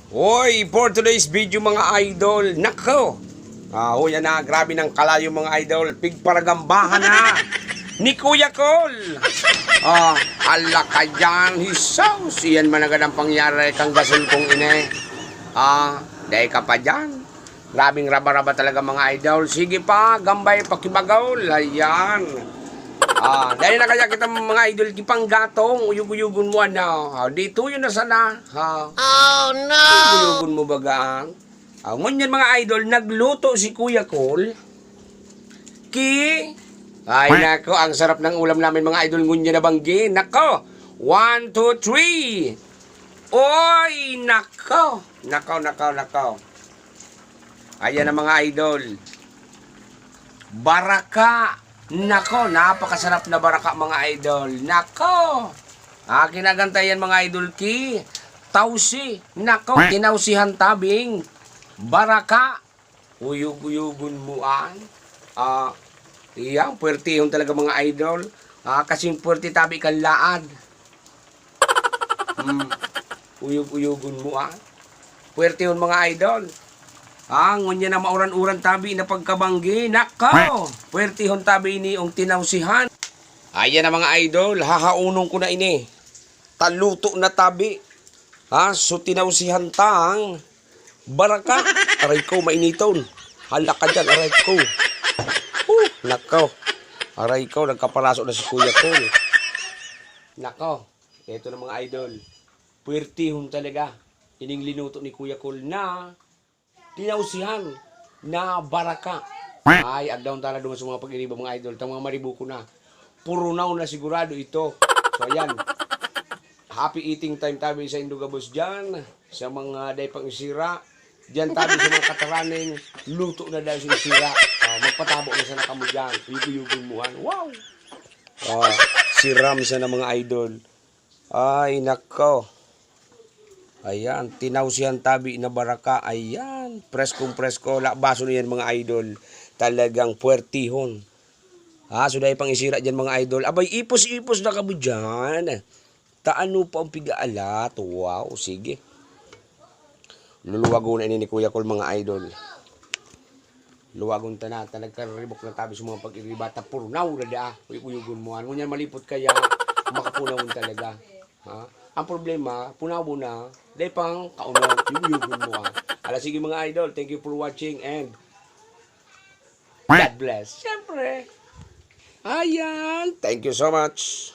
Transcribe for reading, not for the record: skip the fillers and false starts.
Hoy, for today's video mga idol, nako! Yan na, grabe ng kalayo mga idol, pigparagambahan na ni Kuya Col. Ala ka dyan, hisaw, siyan man agad ang pangyari kang gasol kong ine. Dahil ka pa dyan. Grabing raba-raba talaga mga idol. Sige pa, gambay, pakibagaw, ayan. Dahil na kaya kita mga idol kipanggatong, uyug-uyugun mo na. Dito yun na sana. Oh no! Uyugun mo bagaan. Ngunyan mga idol, nagluto si Kuya Col. Ay nako, ang sarap ng ulam namin mga idol. Ngunyan na banggi. Nako, 1, 2, 3. Oy, nako. Nako. Ayan na mga idol. Baraka. Nako, napakasarap na baraka mga idol. Nako. Kinagantayan mga idol tausi. Nako, tinausihan tabing. Baraka. Uyug-uyugun mo Iyang puwertihon talaga mga idol. Kasing puwerte tabi kang laad. Uyug-uyugun mo puwertihon mga idol. Ngunya na mauran-uran tabi na pagkabanggi. Nako! Puwertihon tabi ini ang tinausihan. Ayan na mga idol, hahaunong ko na ini. Taluto na tabi. So tinausihan tang. Baraka. Aray ko, mainiton. Hala ka dyan, aray ko. Nako. Aray ko, nagkapalaso na si Kuya Col. Nako. Ito na mga idol. Puwertihon talaga. Ining linuto ni Kuya Col na tinausihan na baraka. Ay, agdaon tala doon sa mga pag-iriba mga idol. Itong mga maribuko na. Purunaw na sigurado ito. So, ayan. Happy eating time tabi sa Indugabos dyan. Sa mga day pang isira. Dyan tabi sa mga kataraning. Luto na dahil sa isira. Magpatabo na sana kamo dyan. Yugo-yugo muhan. Wow! Siram sa na mga idol. Ay, nako. Ayan, tinausihan tabi na baraka. Ayan, preskong-presko. Baso na yan mga idol. Talagang puwertihon. So dahil pang isira dyan mga idol. Abay, ipos-ipos na kamo dyan. Taano pa ang pigaalat. Wow, sige. Luluwago na ini ni Kuya Col mga idol. Luwagon ta na. Nagkaribok na tabi sa mga pag-iribata. Purunaw na da. Uyugun mo. Ngunyan malipot kaya makapunaw talaga. Ang problema, punaw mo na, dahil pang kaunaw, yung mo sige mga idol, thank you for watching and God bless. Siyempre. Ayan. Thank you so much.